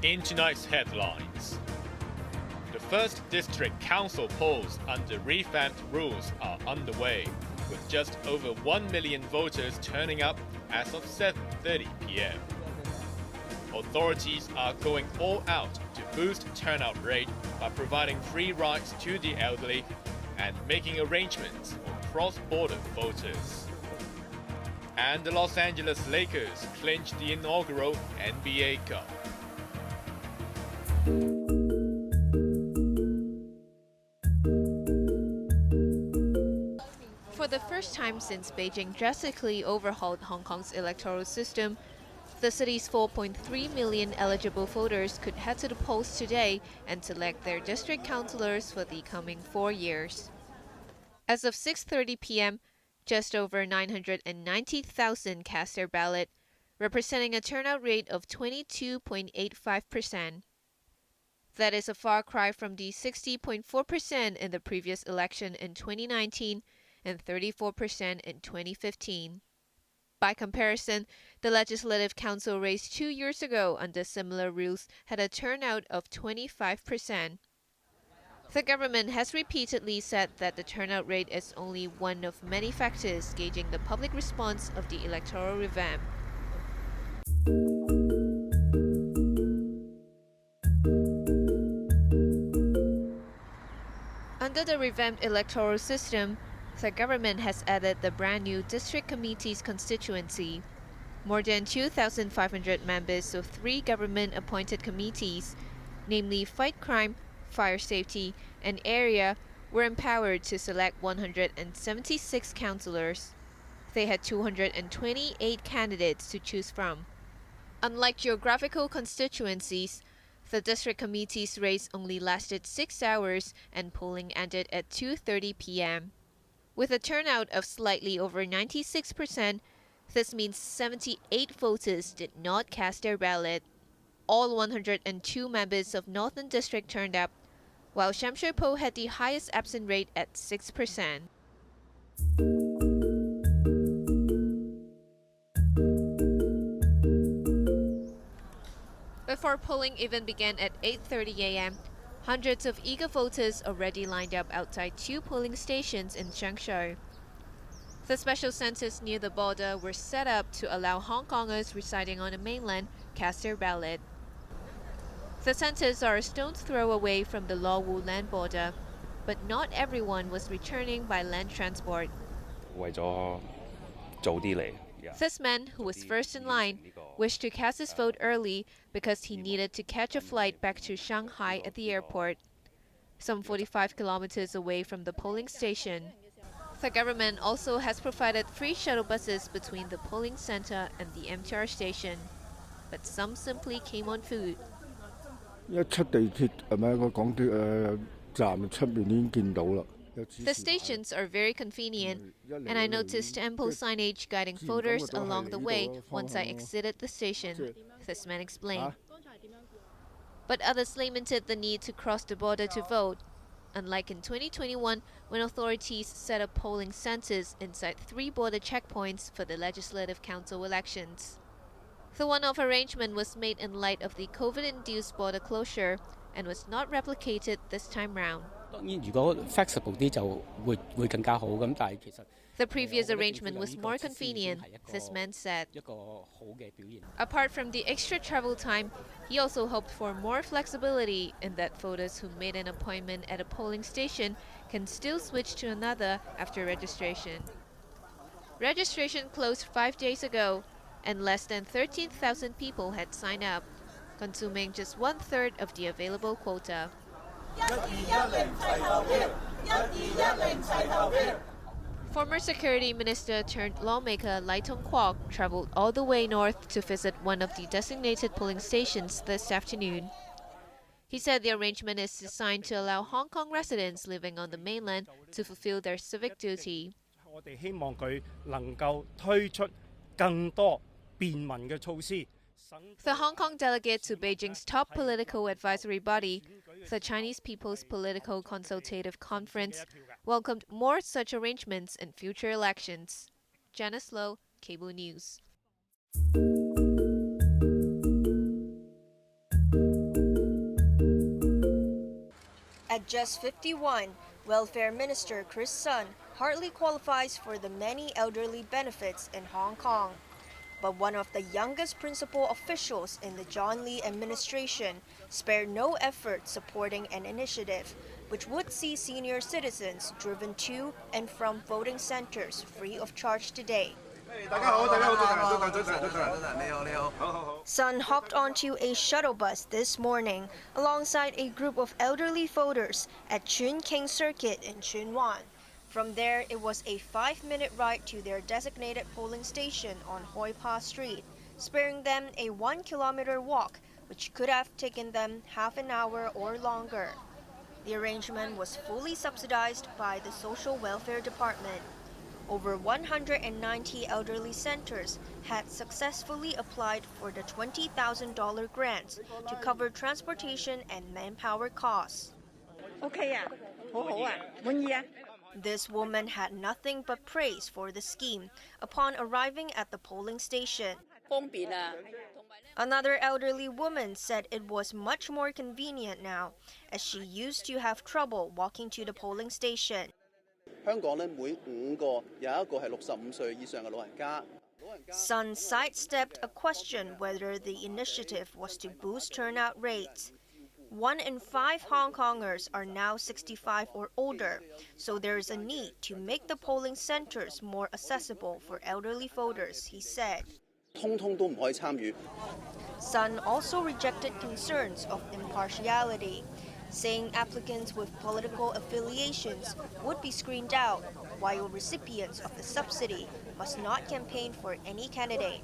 In tonight's headlines, the first district council polls under revamped rules are underway, with just over 1 million voters turning up as of 7:30 p.m. Authorities are going all out to boost turnout rate by providing free rides to the elderly and making arrangements for cross-border voters. And the Los Angeles Lakers clinched the inaugural NBA Cup. For the first time since Beijing drastically overhauled Hong Kong's electoral system, the city's 4.3 million eligible voters could head to the polls today and select their district councillors for the coming 4 years. As of 6:30 p.m., just over 990,000 cast their ballot, representing a turnout rate of 22.85%. That is a far cry from the 60.4% in the previous election in 2019 and 34% in 2015. By comparison, the Legislative Council race 2 years ago under similar rules had a turnout of 25%. The government has repeatedly said that the turnout rate is only one of many factors gauging the public response of the electoral revamp. Under the revamped electoral system, the government has added the brand new district committees constituency. More than 2,500 members of 3 government-appointed committees, namely Fight Crime, Fire Safety, and Area, were empowered to select 176 councillors. They had 228 candidates to choose from. Unlike geographical constituencies, the district committee's race only lasted 6 hours and polling ended at 2:30 p.m. With a turnout of slightly over 96%, this means 78 voters did not cast their ballot. All 102 members of Northern District turned up, while Sham Shui Po had the highest absent rate at 6%. Before polling even began at 8:30 a.m., hundreds of eager voters already lined up outside 2 polling stations in Changsha. The special centers near the border were set up to allow Hong Kongers residing on the mainland cast their ballot. The centers are a stone's throw away from the Lo Wu land border, but not everyone was returning by land transport. This man, who was first in line, wished to cast his vote early because he needed to catch a flight back to Shanghai at the airport, some 45 kilometers away from the polling station. The government also has provided free shuttle buses between the polling center and the MTR station, but some simply came on foot. The stations are very convenient, and I noticed ample signage guiding voters along the way once I exited the station, this man explained. But others lamented the need to cross the border to vote, unlike in 2021 when authorities set up polling centers inside 3 border checkpoints for the Legislative Council elections. The one-off arrangement was made in light of the COVID-induced border closure and was not replicated this time round. The previous arrangement was more convenient, this man said. Apart from the extra travel time, he also hoped for more flexibility in that voters who made an appointment at a polling station can still switch to another after registration. Registration closed 5 days ago, and less than 13,000 people had signed up, consuming just 1/3 of the available quota. Former Security Minister turned lawmaker Lai Tong-kwok traveled all the way north to visit one of the designated polling stations this afternoon. He said the arrangement is designed to allow Hong Kong residents living on the mainland to fulfill their civic duty. The Hong Kong delegate to Beijing's top political advisory body, the Chinese People's Political Consultative Conference, welcomed more such arrangements in future elections. Janice Low, Cable News. At just 51, Welfare Minister Chris Sun hardly qualifies for the many elderly benefits in Hong Kong. But one of the youngest principal officials in the John Lee administration spared no effort supporting an initiative which would see senior citizens driven to and from voting centers free of charge today. Sun hopped onto a shuttle bus this morning alongside a group of elderly voters at Chun King Circuit in Tsuen Wan. From there, it was a 5-minute ride to their designated polling station on Hoi Pa Street, sparing them a 1-kilometer walk, which could have taken them half an hour or longer. The arrangement was fully subsidized by the Social Welfare Department. Over 190 elderly centers had successfully applied for the $20,000 grant to cover transportation and manpower costs. This woman had nothing but praise for the scheme upon arriving at the polling station. Another elderly woman said it was much more convenient now, as she used to have trouble walking to the polling station. Sun sidestepped a question whether the initiative was to boost turnout rates. 1 in 5 Hong Kongers are now 65 or older, so there is a need to make the polling centers more accessible for elderly voters, he said. Sun also rejected concerns of impartiality, saying applicants with political affiliations would be screened out, while recipients of the subsidy must not campaign for any candidate.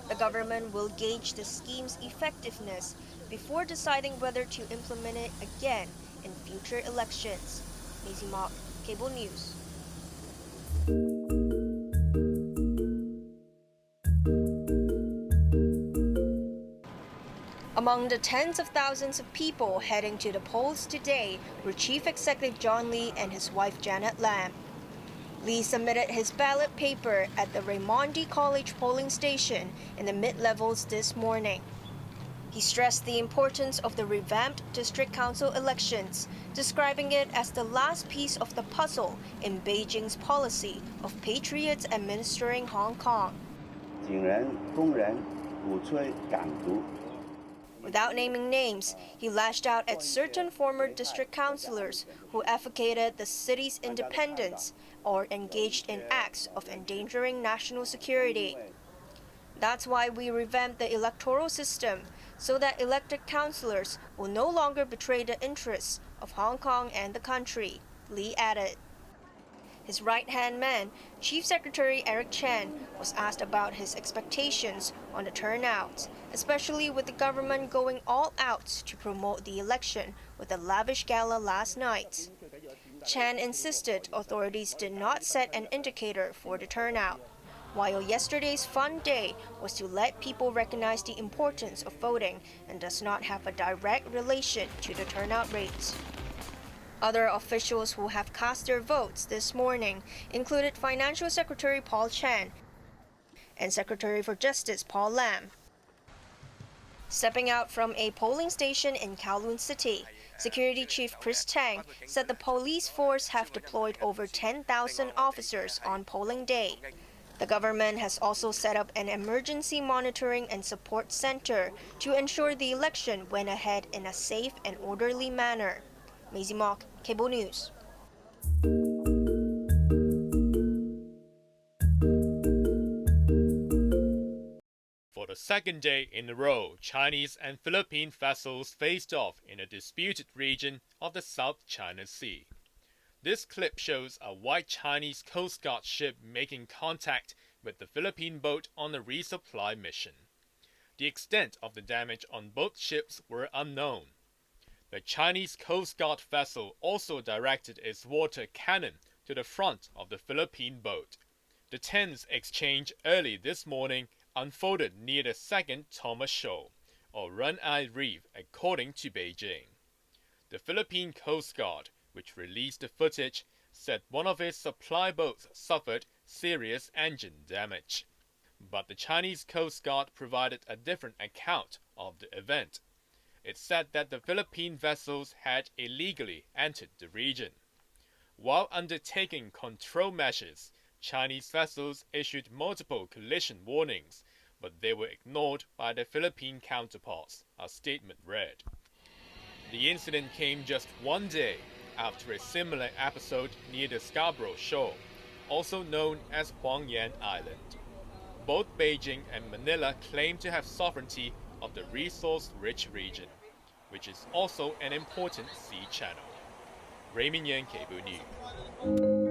The government will gauge the scheme's effectiveness before deciding whether to implement it again in future elections. Maisie Mok, Cable News. Among the tens of thousands of people heading to the polls today were Chief Executive John Lee and his wife Janet Lam. Lee submitted his ballot paper at the Raimondi College polling station in the mid-levels this morning. He stressed the importance of the revamped district council elections, describing it as the last piece of the puzzle in Beijing's policy of patriots administering Hong Kong. Without naming names, he lashed out at certain former district councillors who advocated the city's independence or engaged in acts of endangering national security. That's why we revamped the electoral system, so that elected councillors will no longer betray the interests of Hong Kong and the country, Lee added. His right-hand man, Chief Secretary Eric Chan, was asked about his expectations on the turnout, especially with the government going all out to promote the election with a lavish gala last night. Chan insisted authorities did not set an indicator for the turnout, while yesterday's fun day was to let people recognize the importance of voting and does not have a direct relation to the turnout rates. Other officials who have cast their votes this morning included Financial Secretary Paul Chan and Secretary for Justice Paul Lam. Stepping out from a polling station in Kowloon City, Security Chief Chris Tang said the police force have deployed over 10,000 officers on polling day. The government has also set up an emergency monitoring and support center to ensure the election went ahead in a safe and orderly manner. Maisie Mok, Cable News. For the second day in a row, Chinese and Philippine vessels faced off in a disputed region of the South China Sea. This clip shows a white Chinese Coast Guard ship making contact with the Philippine boat on a resupply mission. The extent of the damage on both ships were unknown. The Chinese Coast Guard vessel also directed its water cannon to the front of the Philippine boat. The tense exchange early this morning unfolded near the second Thomas Shoal, or Run-Ai Reef, according to Beijing. The Philippine Coast Guard, which released the footage, said one of its supply boats suffered serious engine damage. But the Chinese Coast Guard provided a different account of the event. It said that the Philippine vessels had illegally entered the region. While undertaking control measures, Chinese vessels issued multiple collision warnings, but they were ignored by their Philippine counterparts, a statement read. The incident came just one day after a similar episode near the Scarborough Shoal, also known as Huangyan Island. Both Beijing and Manila claim to have sovereignty of the resource-rich region, which is also an important sea channel. Raymond Yan, Cable News.